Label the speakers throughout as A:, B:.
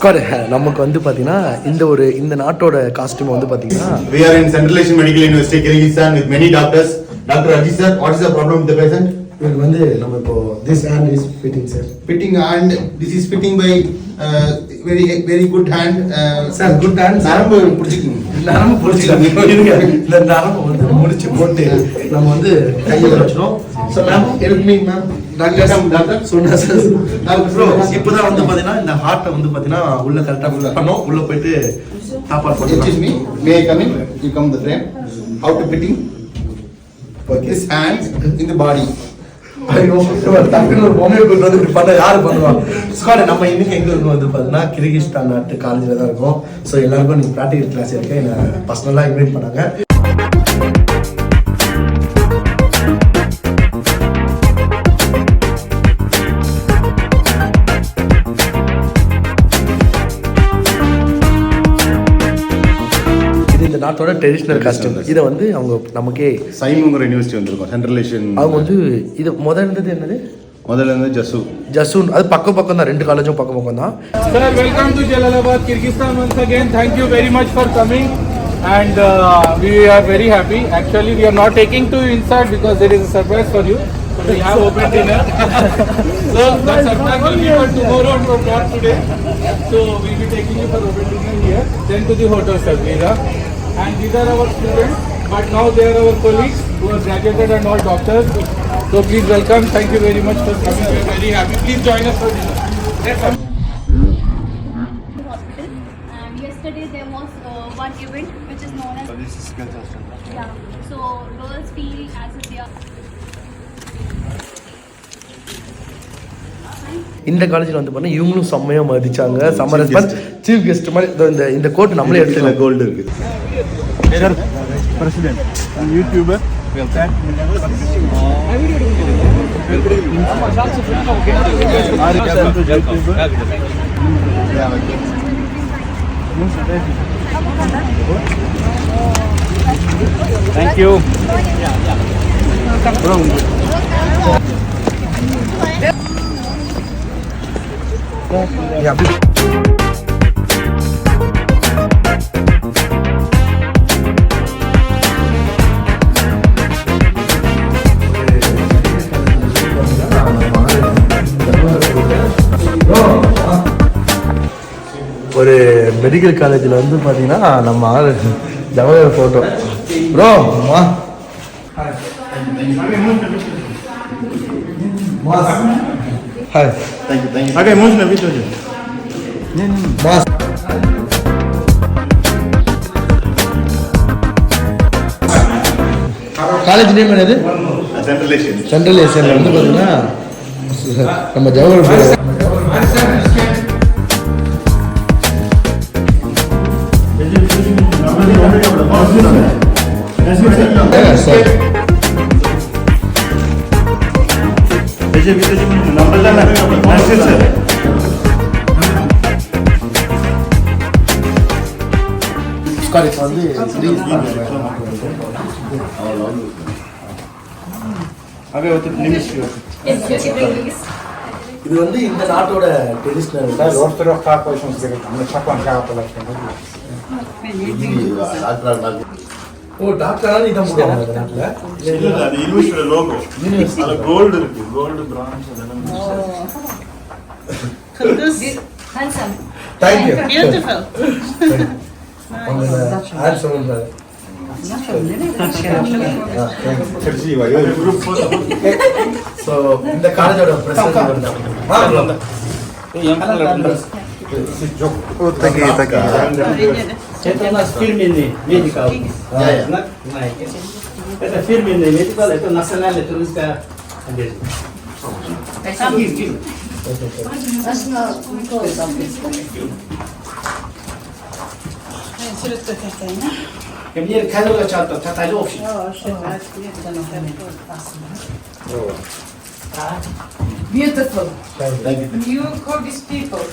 A: Squad நமக்கு வந்து பாத்தீங்கன்னா இந்த நாட்டோட காஸ்டியூம் வந்து பாத்தீங்கன்னா
B: we are in Central Asian Medical University Kyrgyzstan with many doctors. Dr. Ajit sir, what is the problem with the patient?
A: இது வந்து நம்ம இப்போ this hand is fitting sir.
B: Fitting hand, this is fitting by very good hand.
A: Sir, good hand.
B: நரம்பு புடிச்சிக்கணும்.
A: நரம்பு புடிச்சிக்கலாம். இந்த நரம்பு வந்து முடிச்சு போட்டு நம்ம வந்து கையில வச்சிரோம். So ma'am, help me ma'am. Doctor சொன்னா சார். ப்ரோ இப்போதான் வந்து பாத்தீங்கன்னா இந்த ஹார்ட்டை வந்து பாத்தீங்கன்னா உள்ள கரெக்டா பண்ணோம். உள்ள போயிட்டு தாப்பால் போட்டு.
B: Excuse me, may I come in? You come the frame. How to fitting? This hand in the body.
A: ஐயோ டக்குனு ஒரு பொம்மையை கொண்டு வந்து இப்படி பண்ண யாரு பண்ணுவா? ஸ்குவாட் நம்ம இன்னைக்கு எங்க இருக்கோம் வந்து பாத்தீங்கன்னா கிர்கிஸ்தான் நாட்டு காலேஜ்ல தான் இருக்கோம். ஸோ எல்லாருக்கும் நீங்க ப்ராக்டிகல் கிளாஸ் இருக்கு. என்ன பர்சனலா இன்வைட் பண்ணாங்க. இந்த நாட்டோட ட்ரெடிஷனல் காஸ்டியூம். இதை வந்து அவங்க நமக்கே
B: சைமுங்கிற யூனிவர்சிட்டி வந்திருக்கோம். Central Asian. அவங்க
A: வந்து இது முதல்ல இருந்தது என்னது?
B: முதல்ல இருந்து ஜசு அது
A: பக்கம் தான். ரெண்டு காலேஜும் பக்கம் தான்.
C: Sir, welcome to Jalalabad, Kyrgyzstan once again. Thank you very much for coming and we are very happy. Actually, we are not taking to inside because there is a surprise for you. We have open dinner. So that surprise will be for tomorrow and not today. So we will be taking you for open dinner here. Then to the hotel, sir. And these are our students, but now they are our colleagues who are graduated and all doctors. So please welcome. Thank you very much for coming. We are very happy. Please join us for dinner. Let's have.
D: Hospital, and yesterday there was one event which is known as
B: this is girls hostel.
D: yeah. So girls feel as if they are.
A: இந்த காலேஜில் வந்து பார்த்தா இவங்களும் செம்மையாக மதிச்சாங்க. செம்ம response. Chief guest மாதிரி இந்த code நம்மளே எடுத்துக்கலாம்.
B: கோல்டு இருக்கு.
E: Sir, President and YouTuber. Thank you. Bro.
A: Yeah. ஒரு மெடிக்கல் காலேஜில் வந்து பார்த்தீங்கன்னா நம்ம ஆள் ஜவஹர் ஃபோட்டோ. ப்ரோ மா hi.
B: Thank you.
E: Okay, emotional video.
A: Mass college name என்னது? சென்ட்ரல் ஏசியன்ல வந்து பார்த்தீங்கன்னா நம்ம ஜவஹர் ஃபோட்டோ. இது வந்து இந்த நாட்டோட ட்ரெடிஷனல். ஓ டாக்டரான இதான் போடுவாங்க இந்த நாட்டுல.
E: இல்ல அது யூனிவர்சிட்டியோட லோகோ. அதுல கோல்ட் இருக்கு. கோல்ட் பிரான்ச் அதெல்லாம்.
D: Handsome.
A: Thank you.
D: Beautiful.
A: So இந்த காலேஜோட president
F: Это у нас фирменный медикал. Это фирменный медикал, это национальная турецкая одежда. Мне кадровый чат, татали общий.
G: Beautiful. You Kurdish people.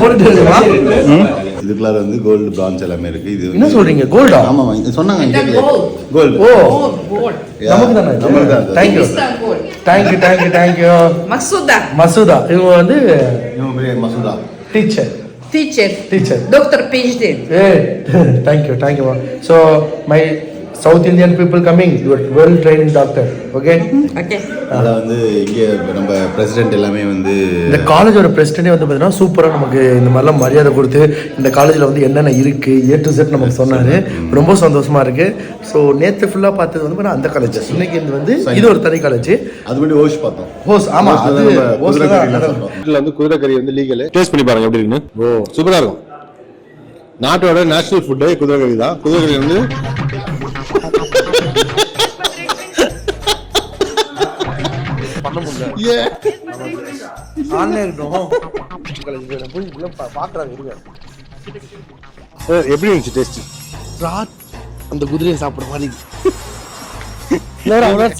A: What
B: இதுக்குள்ளார வந்து கோல்டு பிரான்ச் எல்லாமே இருக்கு. இது
A: என்ன சொல்றீங்க? கோல்டா?
B: ஆமா சொன்னாங்க கோல்டு.
A: ஓ
G: Gold.
A: நமக்கு தானே.
B: நமக்கு தான்.
A: Thank you
G: Kyrgyzstan gold.
A: Thank you.
G: Masuda.
A: Masuda இவங்க வந்து
B: இவங்க பேர் Masuda.
A: Teacher.
G: Teacher. Doctor PhD.
A: Thank you. So my south Indian people coming, your well training doctor. Okay.
G: Okay.
B: அதில் வந்து இங்கே நம்ம பிரசிடென்ட் எல்லாமே வந்து
A: இந்த காலேஜோட பிரசிடென்டே வந்து பார்த்தீங்கன்னா சூப்பராக நமக்கு இந்த மாதிரிலாம் மரியாதை கொடுத்து இந்த காலேஜில் வந்து என்னென்ன இருக்குது A to Z நமக்கு சொன்னார். ரொம்ப சந்தோஷமாக இருக்குது. ஸோ நேற்று ஃபுல்லாக பார்த்தது வந்து பார்த்தீங்கன்னா அந்த காலேஜ், இன்னைக்கு இது வந்து இது ஒரு தனி காலேஜ்.
B: அது முன்னாடி ஓஷ் பார்த்தோம்.
A: ஆமாம், அது
H: வீட்டில் வந்து குதிரைக்கறி வந்து லீகல். டேஸ்ட் பண்ணி பாருங்க எப்படி இருக்குன்னு. ஓ சூப்பராக இருக்கும். நாட்டோட நேஷனல் ஃபுட்டே குதிரைக்கறி தான். குதிரைக்கறி வந்து
A: பண்ண முடியல.
H: எப்படி இருந்துச்சு டேஸ்ட்?
A: அந்த குதிரையை சாப்பிட்ற மாதிரி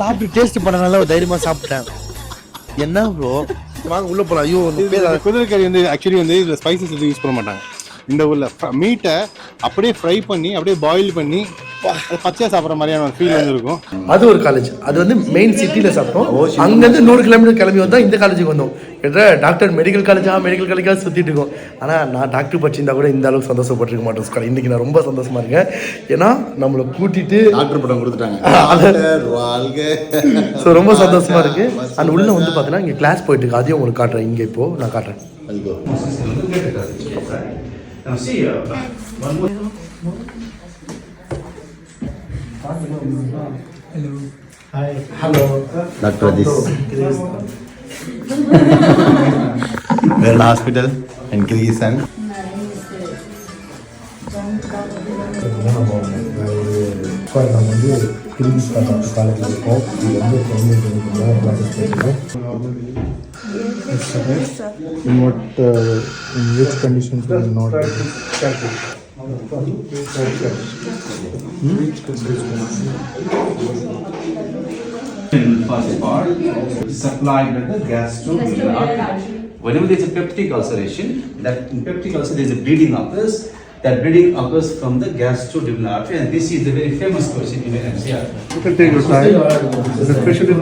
A: சாப்பிட்டு டேஸ்ட் பண்ணனால தைரியமாக சாப்பிட்டேன். என்ன ப்ரோ வாங்க உள்ள போலாம். ஐயோ
H: குதிரைக்கறி வந்து ஆக்சுவலி வந்து இதில் ஸ்பைசஸ் எதுவும் யூஸ் பண்ண மாட்டாங்க. இந்த ஊரில் மீட்டை அப்படியே ஃப்ரை பண்ணி அப்படியே பாயில் பண்ணி பச்சையாக சாப்பிட்ற மாதிரியான ஒரு ஃபீல் வந்து இருக்கும்.
A: அது ஒரு காலேஜ், அது வந்து மெயின் சிட்டியில் சாப்பிட்டோம். அங்கேருந்து 100 கிலோமீட்டர் கிளம்பி வந்தால் இந்த காலேஜுக்கு வந்தோம். என்ற டாக்டர் மெடிக்கல் காலேஜாக சுற்றிட்டு இருக்கோம். ஆனால் நான் டாக்டர் படிச்சிருந்தா கூட இந்த அளவுக்கு சந்தோஷப்பட்டிருக்க மாட்டேன் ஸ்கால். இன்றைக்கி நான் ரொம்ப சந்தோஷமாக இருக்கேன். ஏன்னா நம்மளை கூட்டிட்டு
B: டாக்டர் பட்டம் கொடுத்துட்டாங்க.
A: ஸோ ரொம்ப சந்தோஷமாக இருக்குது. அந்த உள்ளே வந்து பார்த்தீங்கன்னா இங்கே கிளாஸ் போயிட்டு இருக்கு. அதையும் உங்களுக்கு காட்டுறேன். இங்கே இப்போது நான் காட்டுறேன். Hello.
B: Dr. Adis. We're in a hospital in Kyrgyzstan.
A: நம்ம வந்து கிர்கிஸ்தான் காலேஜில் இருக்கோம். இது வந்து
I: in which conditions we will not
J: First part supplied by the gastroduodenal. Whenever there is a peptic ulceration, that in peptic ulcer there is a bleeding occurs. That bleeding occurs from the gastroduodenal artery, and this is the very famous question in MCR.
I: you can take your time. Especially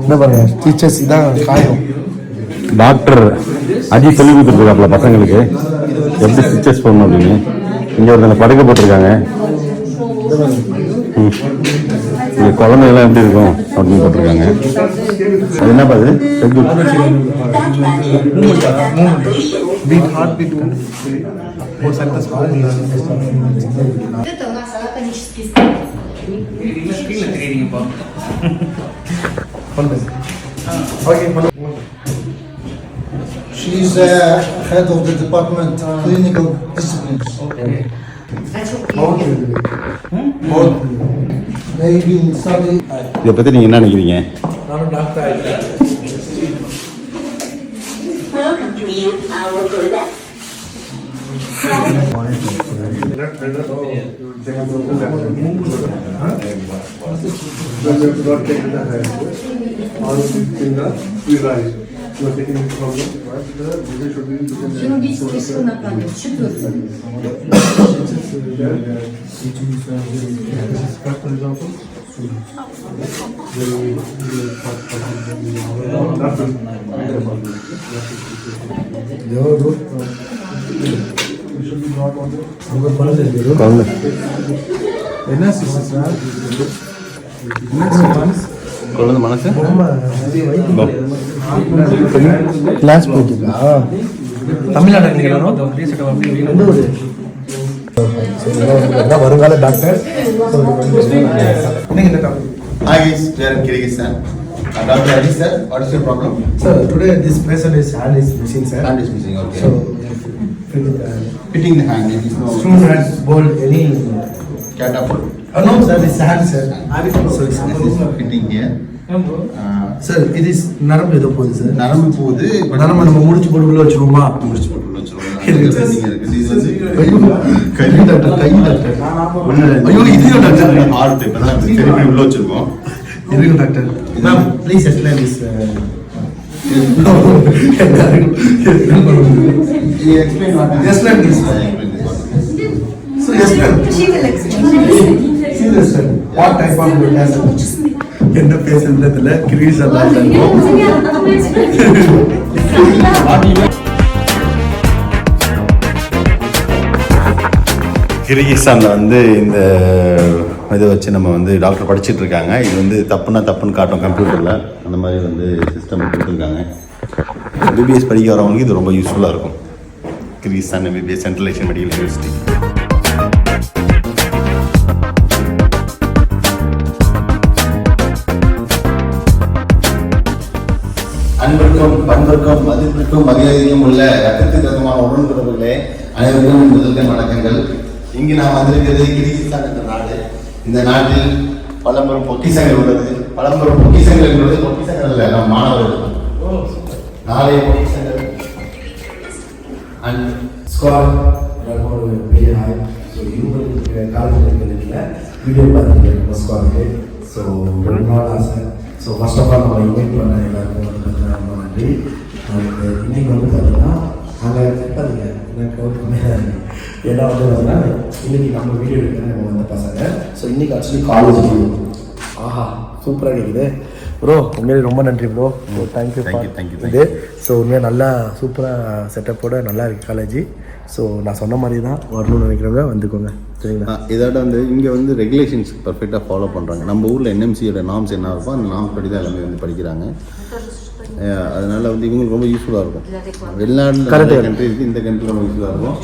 A: என்ன பாருங்க teachers இதான் காயம்.
H: Doctor அஜி சொல்லி கொடுத்துருக்காப்ல பசங்களுக்கு எப்படி stitches போடணும் அப்படின்னு. இங்கே ஒருத்தங்க படுக்க போட்டிருக்காங்க. இங்கே குழந்தைகள்லாம் எப்படி இருக்கும் அப்படின்னு போட்டிருக்காங்க. அது என்ன பாது
I: she is head of the department clinical disciplines. Maybe study.
H: இதை பற்றி நீங்கள் என்ன நினைக்கிறீங்க?
A: நானும் டாக்டர் ஆகிட்டேன்.
B: குழந்தை மனசு
A: கிளாஸ் போயிட்டுருக்கா தமிழ்நாடு வருங்கால doctor.
B: Hi guys, we are in Kyrgyzstan. Dr. Adis sir, what is your problem?
A: Sir, today this patient is hand is missing, sir.
B: Hand is missing, okay.
A: So,
B: fitting the hand, it is no
A: screw has bolt any.
B: catapult.
A: No, sir, this hand, sir. So,
B: This is fitting here.
A: sir, it is நரம்பு ஏதோ போகுது sir.
B: நரம்பு போகுது.
A: நரம்பு நம்ம முடிச்சு போட்டு உள்ள வச்சிருவோமா?
B: முடிச்சு போட்டு வச்சிருவோம்.
A: இது டாக்டர் கை டாக்டர். ஐயோ இது டாக்டர்
B: ஹார்ட் இப்பதான் சரி பண்ணி உள்ள வச்சிருக்கோம்.
A: இருக்கு doctor. Ma'am please explain this.
B: You explain what happened.
A: Yes, ma'am. Yes,
B: I
A: ma'am.
B: explain this one.
A: So yes, ma'am.
D: She will explain.
A: Serious, ma'am. What type of cancer? என்ன பேசுறதுல Greece எல்லாம்
H: கிர்கிஸ்தானில் வந்து இந்த இதை வச்சு நம்ம வந்து டாக்டர் படிச்சுட்டு இருக்காங்க. இது வந்து தப்புன்னா தப்புன்னு காட்டும் கம்ப்யூட்டரில். அந்த மாதிரி வந்து சிஸ்டம் கொடுத்துருக்காங்க. எம்பிபிஎஸ் படிக்க வரவங்களுக்கு இது ரொம்ப யூஸ்ஃபுல்லாக இருக்கும். Kyrgyzstan MBBS central Asian medical university.
B: அன்பிற்கும் பண்பிற்கும் மதிப்பிற்கும் மரியாதையும் உள்ள ரத்தத்துக்கு ரத்தமான உடன்பிறப்புகளே, அனைவருக்கும் முதல்கள் வணக்கங்கள். இங்கு நாம் வந்திருக்கிறது கிர்கிஸ்தான் என்ற நாடு. இந்த நாட்டில் பலம்பெரும் பொக்கிஷங்கள் உள்ளது. பலம்பெரும் பொக்கிஷங்கள் என்பது பொக்கிஷங்கள் அல்ல, நம் மாணவர்கள். நாளைய பொக்கிஷங்கள் அண்ட்
A: ஸ்குவாட் ஒரு பெரிய ஆய். ஸோ இவங்களுக்கு காலேஜில் இருக்கிறதுல வீடியோ பார்த்துருக்கேன் ஸ்குவாடுக்கு. ஸோ ஒரு நாள் ஆசை. ஸோ ஃபர்ஸ்ட் ஆஃப் ஆல் நம்ம இன்வைட் பண்ண எல்லாருக்கும் வந்து பார்த்தீங்கன்னா ரொம்ப நன்றி. அண்ட் இன்னைக்கு வந்து பார்த்தீங்கன்னா அங்கே இருப்பாங்க எனக்கு கவுண்ட் கம்மியாக இருக்குது. ஏன்னா வந்து பார்த்தீங்கன்னா இன்னைக்கு நம்ம வீடியோ எடுக்கிறேன் நம்ம வந்த பசங்க. ஸோ இன்னைக்கு ஆக்சுவலி காலேஜ் லீவ். ஆஹா சூப்பராக இருக்குது ப்ரோ. உண்மையிலே ரொம்ப நன்றி ப்ரோ. தேங்க்யூ இது. ஸோ உண்மையாக நல்லா சூப்பராக செட்டப்போட நல்லா இருக்குது காலேஜ். ஸோ நான் சொன்ன மாதிரி தான் வரணும்னு நினைக்கிறவங்க வந்துக்கோங்க, சரிங்களா?
H: இதோட வந்து இங்கே வந்து ரெகுலேஷன்ஸ் பர்ஃபெக்டாக ஃபாலோ பண்ணுறாங்க. நம்ம ஊரில் என்எம்சியோட நார்ம்ஸ் என்ன இருக்கோ அந்த நார்ம்ஸ் படி தான் எல்லாமே வந்து படிக்கிறாங்க. அதனால வந்து இவங்களுக்கு ரொம்ப யூஸ்ஃபுல்லாக இருக்கும். வெளிநாட்டில் கண்ட்ரி இருக்குது, இந்த கண்ட்ரி ரொம்ப யூஸ்ஃபுல்லாக இருக்கும்.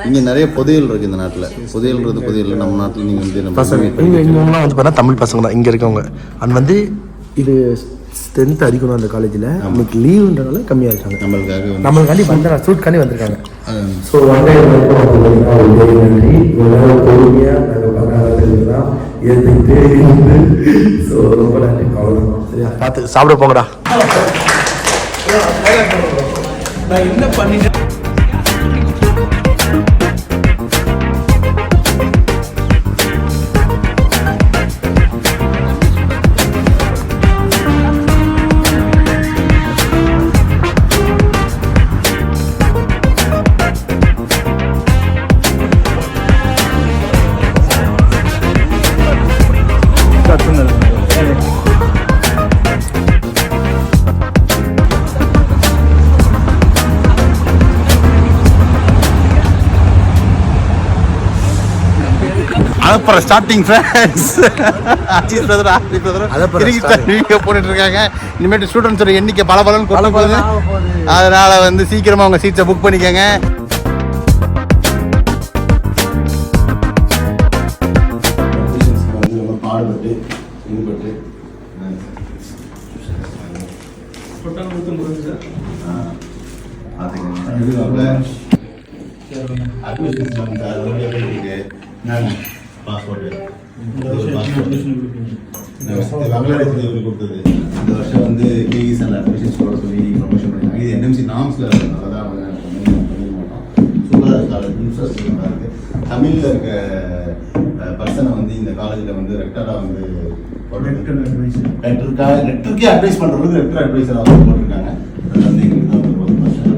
H: இங்கே நிறைய புதையல் இருக்குது இந்த நாட்டில். புதையல்ன்றது புதையல் நம்ம நாட்டில் நீங்கள் வந்து நம்ம
A: பசங்க இவங்கலாம் வந்து பார்த்தா தமிழ் பசங்க தான் இங்கே இருக்கவங்க. அண்ட் வந்து இது ஸ்ட்ரென்த் அதிகணும் அந்த காலேஜில். இன்னைக்கு லீவுன்றனால கம்மியாக இருக்காங்க. நம்மளுக்காண்டி வந்த சூட்காண்டி வந்திருக்காங்க. ஸோ வந்து நன்றி. பொறுமையாக நாங்கள் பண்ணாதான் ஏற்றுக்கிட்டு இருந்து. ஸோ ரொம்ப நன்றி. அவ்வளோதான், சரியா? பார்த்து சாப்பிட போங்கடா. நான் என்ன பண்ணிட்டேன்?
H: அப்புறம் ஸ்டார்டிங் ஃப்ரெண்ட்ஸ் அஜித் பிரதர் ஆரி பிரதர் கிர்கிஸ்தான் வீடியோ போட்டுட்டு இருக்காங்க. இனிமேட்டு ஸ்டூடெண்ட்ஸோட எண்ணிக்கை பல கொண்டு போகுது. அதனால வந்து சீக்கிரமா உங்க சீட்ஸை புக் பண்ணிக்கோங்க. பாடுபட்டு இதுபட்டு பாஸ்போர்ட் பங்களாதேஷ் கொடுத்தது. இந்த வருஷம் வந்து கிர்கிஸ்தான்ல அட்மிஷன்ஸ் போட சொல்லி ப்ரொமோஷன் பண்ணிருக்காங்க. இது என்எம்சி நார்ம்ஸ்ல தான் மாட்டோம். சூப்பராக இருக்கு காலேஜ், இன்ஃப்ராஸ்ட்ரக்சர் இருக்கு. தமிழில் இருக்க பர்சனை வந்து இந்த காலேஜில் வந்து ரெக்டராக வந்து ரெக்டருக்கே அட்வைஸ் பண்ணுறதுக்கு ரெக்டர் அட்வைஸராக வந்து போட்டிருக்காங்க. அது வந்து எங்களுக்கு தான் ஒரு வருஷம்.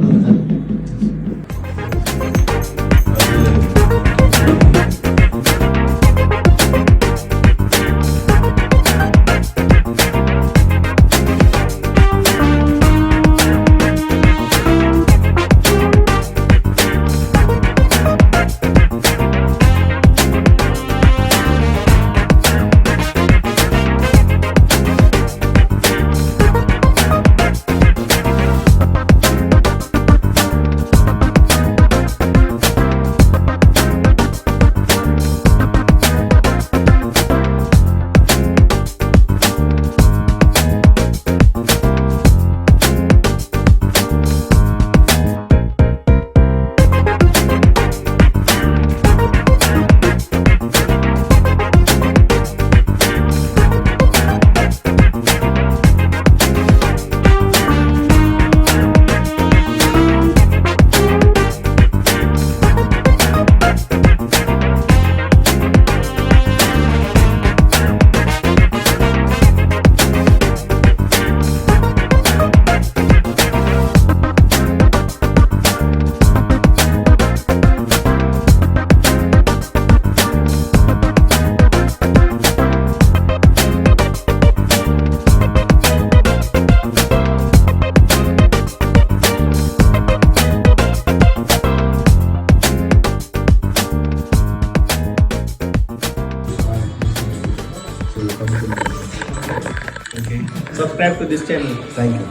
F: subscribe to this channel.
A: Thank you.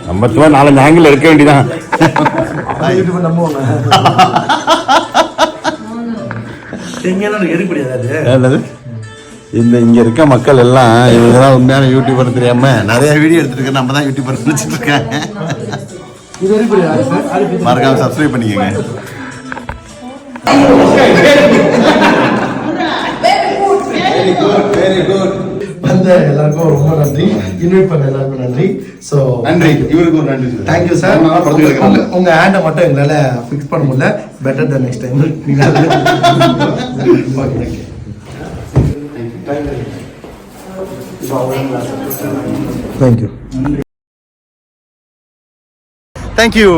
H: நம்ம சும்மா 4 ஆங்கிள் இருக்க வேண்டியதான்.
A: யூடியூப் நம்புவாங்க. எங்கேனா எடுப்படியா அது?
H: என்னது? இங்க இருக்க மக்கள் எல்லாம் இவங்க தான் உண்மையான யூடியூபர் தெரியாம நிறைய வீடியோ எடுத்துருக்க நம்ம தான் யூடியூபர் நினைச்சிட்டு இருக்காங்க.
A: இது எடுப்படியா?
H: மறக்காம சப்ஸ்கிரைப் பண்ணிக்கங்க.
I: Very good.
A: வந்த எல்லாருக்கும் ரொம்ப நன்றி. இன்வைட் பண்ண எல்லாருக்கும் நன்றி. ஸோ
H: நன்றி. இவருக்கு ஒரு நன்றி.
A: Thank you sir. உங்க ஹேண்டை மட்டும் எங்களால் ஃபிக்ஸ் பண்ண முடியல. Better then next time. Okay thank you.
H: Thank you.